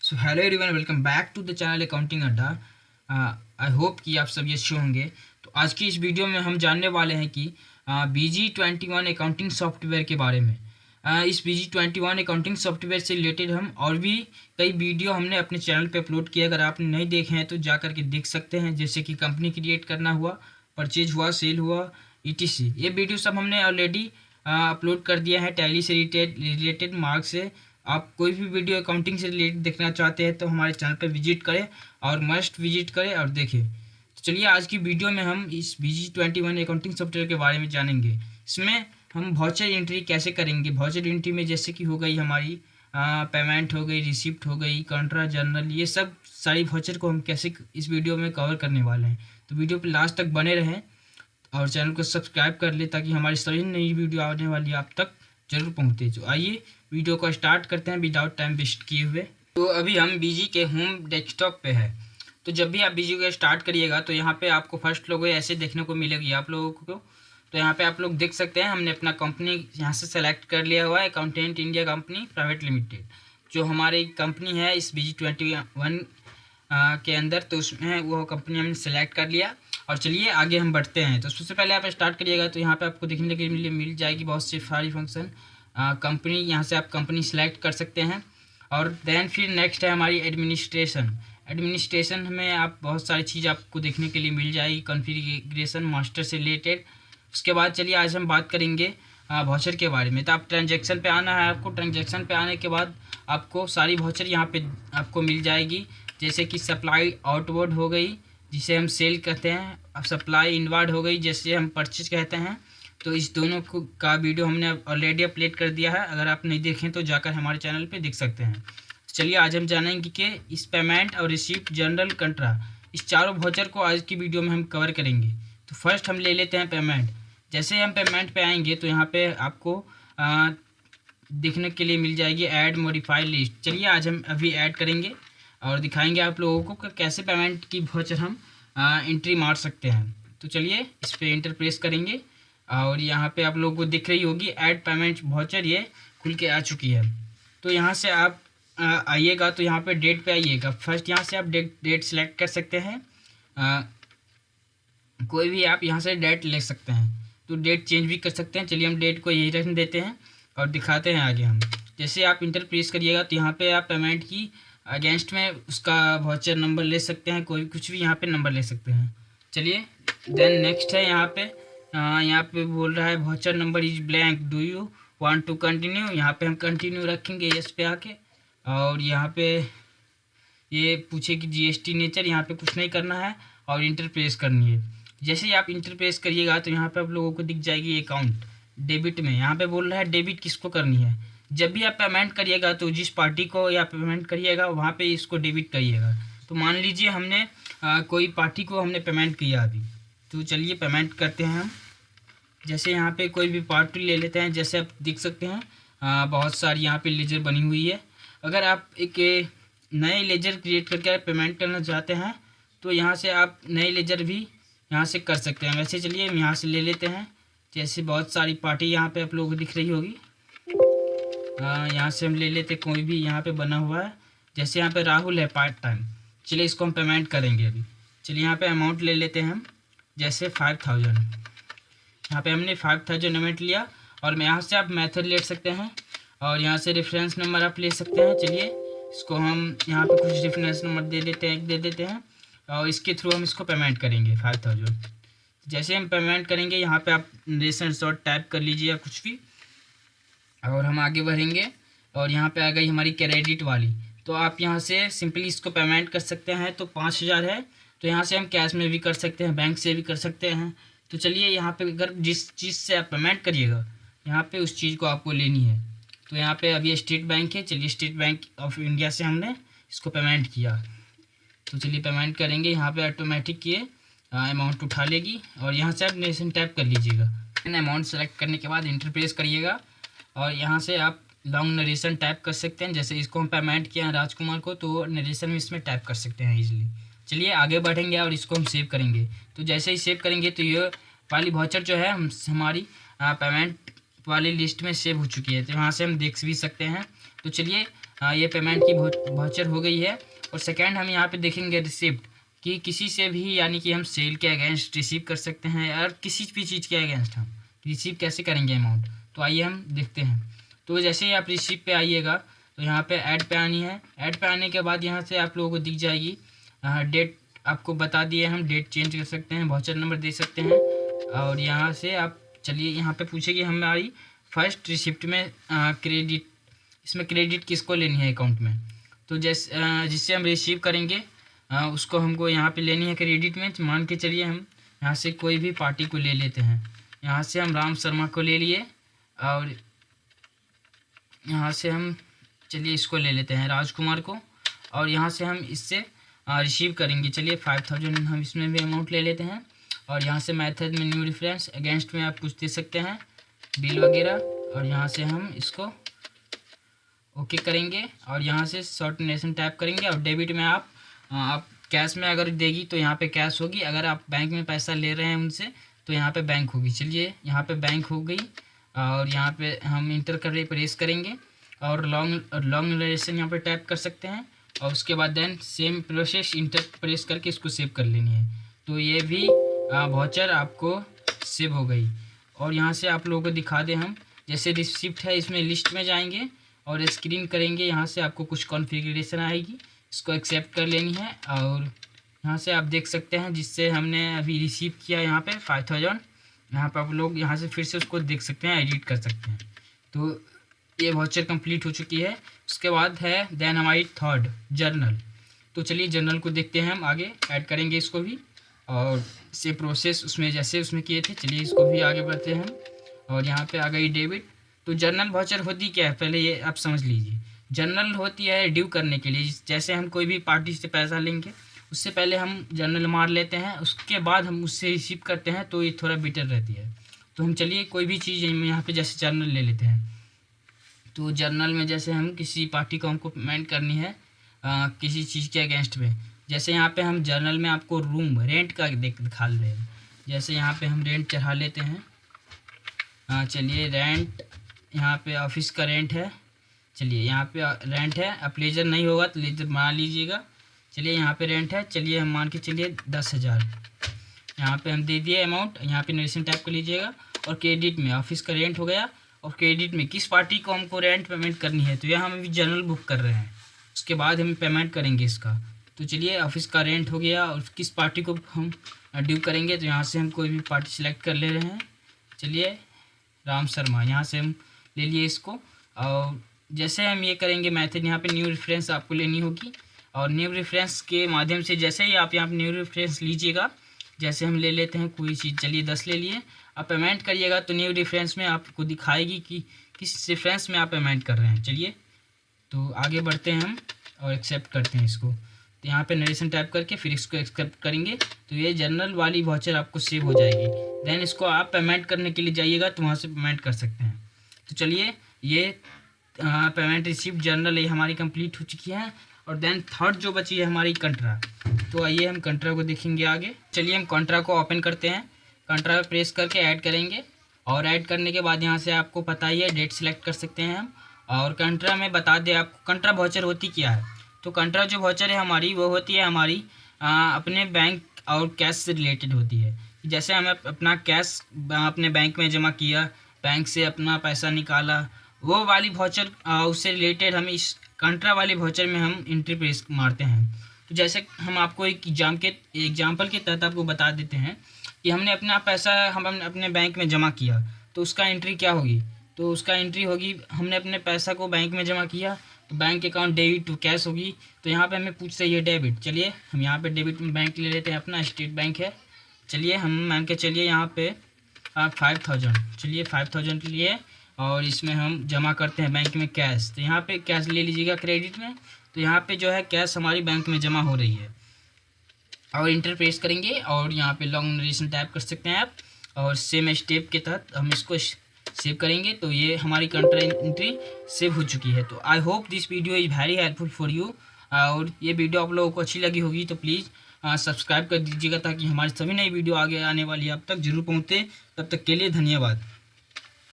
So hello everyone, welcome back to the channel accounting Adda. I hope कि आप सब अच्छे होंगे। तो आज की इस वीडियो में हम जानने वाले हैं कि BG21 अकाउंटिंग सॉफ्टवेयर के बारे में। इस BG21 अकाउंटिंग सॉफ्टवेयर से रिलेटेड हम और भी कई वीडियो हमने अपने चैनल पे अपलोड किए। अगर आपने नहीं देखे हैं तो जा करके देख सकते हैं, जैसे कि कंपनी क्रिएट करना हुआ, परचेज हुआ, सेल हुआ, ETC। ये वीडियो सब हमने ऑलरेडी अपलोड कर दिया है। टैली से रिलेटेड मार्क से आप कोई भी वीडियो अकाउंटिंग से रिलेटेड देखना चाहते हैं तो हमारे चैनल पर विजिट करें और मस्ट विजिट करें और देखें। तो चलिए आज की वीडियो में हम इस BG21 अकाउंटिंग सॉफ्टवेयर के बारे में जानेंगे। इसमें हम वाउचर एंट्री कैसे करेंगे। वाउचर एंट्री में जैसे कि हो गई हमारी पेमेंट हो गई, रिसिप्ट हो गई, कॉन्ट्रा जर्नल, ये सब सारी वाउचर को हम कैसे इस वीडियो में कवर करने वाले हैं। तो वीडियो पर लास्ट तक बने रहें और चैनल को सब्सक्राइब कर ले ताकि हमारी सभी नई वीडियो आने वाली आप तक जरूर पहुँचे। तो आइए वीडियो को स्टार्ट करते हैं विदाउट टाइम वेस्ट किए हुए। तो अभी हम बीजी के होम डेस्कटॉप पे है। तो जब भी आप बीजी को स्टार्ट करिएगा तो यहाँ पे आपको फर्स्ट लोगो ऐसे देखने को मिलेगी आप लोगों को। तो यहाँ पे आप लोग देख सकते हैं हमने अपना कंपनी यहाँ से सेलेक्ट कर लिया हुआ है, accountant India company private limited, जो हमारी कंपनी है इस BG21 के अंदर। तो उसमें वो कंपनी हमने सेलेक्ट कर लिया और चलिए आगे हम बढ़ते हैं। तो सबसे पहले आप स्टार्ट करिएगा तो यहाँ पे आपको देखने के लिए मिल जाएगी बहुत सी सारी फंक्शन। कंपनी, यहाँ से आप कंपनी सेलेक्ट कर सकते हैं। और देन फिर नेक्स्ट है हमारी एडमिनिस्ट्रेशन में आप बहुत सारी चीज़ आपको देखने के लिए मिल जाएगी, कॉन्फ़िगरेशन मास्टर से रिलेटेड। उसके बाद चलिए आज हम बात करेंगे वाउचर के बारे में। तो आप ट्रांजैक्शन पे आना है आपको। ट्रांजैक्शन पे आने के बाद आपको सारी वाउचर यहाँ पे आपको मिल जाएगी, जैसे कि सप्लाई आउटवर्ड हो गई जिसे हम सेल कहते हैं, अब सप्लाई इनवर्ड हो गई जैसे हम परचेज कहते हैं। तो इस दोनों को का वीडियो हमने ऑलरेडी अपलोड कर दिया है। अगर आप नहीं देखें तो जाकर हमारे चैनल पे देख सकते हैं। चलिए आज हम जानेंगे कि इस पेमेंट और रिसीप्ट, जनरल, कंट्रा, इस चारों वाउचर को आज की वीडियो में हम कवर करेंगे। तो फर्स्ट हम ले लेते हैं पेमेंट। जैसे हम पेमेंट पे आएंगे तो यहाँ पे आपको देखने के लिए मिल जाएगी ऐड मॉडिफाई लिस्ट। चलिए आज हम अभी ऐड करेंगे और दिखाएंगे आप लोगों को कि कैसे पेमेंट की वाउचर हम एंट्री मार सकते हैं। तो चलिए इस पर एंटर प्रेस करेंगे और यहाँ पे आप लोगों को दिख रही होगी ऐड पेमेंट वाउचर, ये खुल के आ चुकी है। तो यहाँ से आप आइएगा तो यहाँ पे डेट पे आइएगा। फर्स्ट यहाँ से आप डेट सेलेक्ट कर सकते हैं। कोई भी आप यहाँ से डेट ले सकते हैं, तो डेट चेंज भी कर सकते हैं। चलिए हम डेट को यही रख देते हैं और दिखाते हैं आगे हम। जैसे आप इंटर प्रेस करिएगा तो यहाँ पे आप पेमेंट की अगेंस्ट में उसका वाउचर नंबर ले सकते हैं, कोई कुछ भी यहाँ पे नंबर ले सकते हैं। चलिए देन नेक्स्ट है यहाँ पे बोल रहा है voucher number is blank, do you want to continue. यहाँ पे हम कंटिन्यू रखेंगे यस पे आके। और यहाँ पे ये पूछे कि GST नेचर, यहाँ पे कुछ नहीं करना है और इंटर प्रेस करनी है। जैसे ही आप इंटर प्रेस करिएगा तो यहाँ पे आप लोगों को दिख जाएगी अकाउंट डेबिट में। यहाँ पे बोल रहा है डेबिट किसको करनी है। जब भी आप पेमेंट करिएगा तो जिस पार्टी को या पेमेंट करिएगा वहाँ पे इसको डेबिट करिएगा। तो मान लीजिए हमने कोई पार्टी को हमने पेमेंट किया अभी, तो चलिए पेमेंट करते हैं हम। जैसे यहाँ पे कोई भी पार्टी ले लेते हैं, जैसे आप देख सकते हैं बहुत सारी यहाँ पे लेजर बनी हुई है। अगर आप एक नए लेजर क्रिएट करके पेमेंट करना चाहते हैं तो यहाँ से आप नए लेजर भी यहाँ से कर सकते हैं। वैसे चलिए हम यहाँ से ले लेते हैं। जैसे बहुत सारी पार्टी यहाँ पे आप लोगों को दिख रही होगी, यहाँ से हम ले लेते कोई भी यहाँ पे बना हुआ है। जैसे यहाँ पे राहुल है पार्ट टाइम, चलिए इसको हम पेमेंट करेंगे अभी। चलिए यहाँ पे अमाउंट ले लेते हैं हम, जैसे 5000। यहाँ पे हमने 5000 अमाउंट लिया और यहाँ से आप मेथड ले सकते हैं और यहाँ से रेफरेंस नंबर आप ले सकते हैं। चलिए इसको हम यहाँ पे कुछ रेफरेंस नंबर दे देते हैं और इसके थ्रू हम इसको पेमेंट करेंगे 5000। जैसे हम पेमेंट करेंगे यहाँ पे आप रेशन शॉर्ट टाइप कर लीजिए या कुछ भी, और हम आगे बढ़ेंगे। और यहाँ पे आ गई हमारी क्रेडिट वाली, तो आप यहाँ से सिंपली इसको पेमेंट कर सकते हैं। तो 5000 है तो यहाँ से हम कैश में भी कर सकते हैं, बैंक से भी कर सकते हैं। तो चलिए यहाँ पे अगर जिस चीज़ से आप पेमेंट करिएगा यहाँ पे उस चीज़ को आपको लेनी है। तो यहाँ पे अभी स्टेट बैंक है, चलिए स्टेट बैंक ऑफ इंडिया से हमने इसको पेमेंट किया। तो चलिए पेमेंट करेंगे। यहाँ पे ऑटोमेटिक ये अमाउंट उठा लेगी और यहाँ से आप नेशन टाइप कर लीजिएगा। अमाउंट सेलेक्ट करने के बाद इंटर प्रेस करिएगा और यहाँ से आप लॉन्ग नरेशन टाइप कर सकते हैं। जैसे इसको हम पेमेंट किया है राजकुमार को, तो नरेशन में इसमें टाइप कर सकते हैं ईजिली। चलिए आगे बढ़ेंगे और इसको हम सेव करेंगे। तो जैसे ही सेव करेंगे तो ये वाली वाउचर जो है हमारी पेमेंट वाली लिस्ट में सेव हो चुकी है। तो यहाँ से हम देख भी सकते हैं। तो चलिए ये पेमेंट की वाउचर हो गई है। और सेकेंड हम यहाँ पे देखेंगे रिसिप्ट कि किसी से भी यानी कि हम सेल के अगेंस्ट रिसीव कर सकते हैं और किसी भी चीज़ के अगेंस्ट हम रिसीव कैसे करेंगे अमाउंट। तो आइए हम देखते हैं। तो जैसे ही आप रिसीव पे आइएगा तो यहाँ पे ऐड पे आनी है। ऐड पे आने के बाद यहाँ से आप लोगों को दिख जाएगी डेट, आपको बता दिए हम डेट चेंज कर सकते हैं, वाउचर नंबर दे सकते हैं। और यहाँ से आप चलिए यहाँ पे पूछेगी हमारी फर्स्ट रिसिप्ट में क्रेडिट, इसमें क्रेडिट किसको लेनी है अकाउंट में। तो जिससे हम रिसीव करेंगे उसको हमको यहाँ पे लेनी है क्रेडिट में। मान के चलिए हम यहाँ से कोई भी पार्टी को ले लेते हैं। यहाँ से हम राम शर्मा को ले लिए और यहाँ से हम चलिए इसको ले लेते हैं राजकुमार को, और यहाँ से हम इससे रिसीव करेंगे। चलिए 5000 हम इसमें भी अमाउंट ले लेते हैं। और यहाँ से मेथड में न्यू रेफरेंस अगेंस्ट में आप कुछ दे सकते हैं बिल वगैरह, और यहाँ से हम इसको ओके करेंगे और यहाँ से शॉर्ट नेशन टाइप करेंगे। और डेबिट में आप कैश में अगर देगी तो यहाँ पे कैश होगी, अगर आप बैंक में पैसा ले रहे हैं उनसे तो यहाँ पे बैंक होगी। चलिए यहाँ पे बैंक हो गई और यहाँ पे हम इंटर कर प्रेस करेंगे और लॉन्ग नरेशन यहाँ पे टाइप कर सकते हैं। और उसके बाद then same process enter press करके इसको सेव कर लेनी है। तो ये भी वाउचर आपको सेव हो गई। और यहाँ से आप लोगों को दिखा दें हम, जैसे रिसिप्ट है इसमें लिस्ट में जाएंगे और स्क्रीन करेंगे। यहाँ से आपको कुछ कॉन्फ़िगरेशन आएगी, इसको एक्सेप्ट कर लेनी है। और यहाँ से आप देख सकते हैं जिससे हमने अभी रिसीव किया यहाँ पे 5000, यहाँ पर आप लोग यहाँ से फिर से उसको देख सकते हैं, एडिट कर सकते हैं। तो ये वाउचर कंप्लीट हो चुकी है। उसके बाद है देन हमारी थर्ड जर्नल। तो चलिए जर्नल को देखते हैं, हम आगे ऐड करेंगे इसको भी और से प्रोसेस उसमें जैसे उसमें किए थे। चलिए इसको भी आगे बढ़ते हैं हम। और यहाँ पे आ गई डेबिट। तो जर्नल वाउचर होती क्या है पहले ये आप समझ लीजिए। जर्नल होती है ड्यू करने के लिए, जैसे हम कोई भी पार्टी से पैसा लेंगे उससे पहले हम जर्नल मार लेते हैं, उसके बाद हम उससे रिसीव करते हैं, तो ये थोड़ा बेटर रहती है। तो हम चलिए कोई भी चीज़ यहाँ पे जैसे जर्नल ले लेते हैं। तो जर्नल में जैसे हम किसी पार्टी को हमको पेमेंट करनी है किसी चीज़ के अगेंस्ट में, जैसे यहाँ पे हम जर्नल में आपको रूम रेंट का दिखा रहे हैं। जैसे यहाँ पे हम रेंट चढ़ा लेते हैं। चलिए रेंट यहाँ पे ऑफिस का रेंट है। चलिए यहाँ पे रेंट है, अब लेजर नहीं होगा तो लेजर बना लीजिएगा। चलिए यहाँ पे रेंट है, चलिए हम मान के चलिए 10,000 यहाँ पे हम दे दिए अमाउंट। यहाँ पे नरेशन टाइप कर लीजिएगा। और क्रेडिट में ऑफिस का रेंट हो गया। और क्रेडिट में किस पार्टी को हमको रेंट पेमेंट करनी है, तो यह हम अभी जनरल बुक कर रहे हैं, उसके बाद हम पेमेंट करेंगे इसका। तो चलिए ऑफिस का रेंट हो गया और किस पार्टी को हम ड्यू करेंगे, तो यहाँ से हम कोई भी पार्टी सिलेक्ट कर ले रहे हैं। चलिए राम शर्मा, यहाँ से हम ले लिए इसको। और जैसे हम ये करेंगे मेथड, यहाँ पे न्यू रेफरेंस आपको लेनी होगी। और न्यू रेफरेंस के माध्यम से जैसे ही आप यहाँ पे न्यू रेफरेंस लीजिएगा, जैसे हम ले लेते हैं कोई चीज़, चलिए 10 ले लिए, आप पेमेंट करिएगा तो न्यू रेफरेंस में आपको दिखाएगी कि किस रेफरेंस में आप पेमेंट कर रहे हैं। चलिए तो आगे बढ़ते हैं हम और एक्सेप्ट करते हैं इसको। तो यहाँ पे नरेशन टाइप करके फिर इसको एक्सेप्ट करेंगे तो ये जनरल वाली वाउचर आपको सेव हो जाएगी। देन इसको आप पेमेंट करने के लिए जाइएगा तो वहाँ से पेमेंट कर सकते हैं। तो चलिए ये पेमेंट रिसीप्ट जर्नल ये हमारी कंप्लीट हो चुकी है। और देन थर्ड जो बची है हमारी कंट्रा। तो आइए हम कंट्रा को देखेंगे आगे। चलिए हम कंट्रा को ओपन करते हैं। कंट्रा प्रेस करके ऐड करेंगे और ऐड करने के बाद यहाँ से आपको पता ही है डेट सेलेक्ट कर सकते हैं हम। और कंट्रा में बता दें आपको कंट्रा वाउचर होती क्या है। तो कंट्रा जो वाउचर है हमारी वो होती है हमारी अपने बैंक और कैश से रिलेटेड होती है। जैसे हमें अपना कैश अपने बैंक में जमा किया, बैंक से अपना पैसा निकाला, वो वाली वाउचर उससे रिलेटेड हम इस कंट्रा वाली वाउचर में हम एंट्री प्रेस मारते हैं। तो जैसे हम आपको एक एग्जाम्पल के तहत आपको बता देते हैं कि हमने अपना पैसा हमने अपने बैंक में जमा किया, तो उसका एंट्री क्या होगी। तो उसका एंट्री होगी हमने अपने पैसा को बैंक में जमा किया तो bank account debit to cash होगी। तो यहाँ पे हमें पूछते हैं ये डेबिट। चलिए हम यहाँ पे डेबिट में बैंक ले लेते हैं, अपना स्टेट बैंक है। चलिए हम मान के चलिए यहाँ पे 5000, चलिए 5000 लिए और इसमें हम जमा करते हैं बैंक में कैश। तो यहाँ पे कैश ले लीजिएगा क्रेडिट में। तो यहाँ पे जो है कैश हमारी बैंक में जमा हो रही है और इंटर प्रेस करेंगे और यहाँ पे लॉन्ग नरेशन टाइप कर सकते हैं आप। और सेम स्टेप के तहत हम इसको सेव करेंगे तो ये हमारी कंट्रा एंट्री सेव हो चुकी है। तो I hope this video is very helpful for you. और ये वीडियो आप लोगों को अच्छी लगी होगी तो प्लीज़ सब्सक्राइब कर दीजिएगा ताकि हमारी सभी नई वीडियो आगे आने वाली आप तक जरूर पहुँचे। तब तक के लिए धन्यवाद।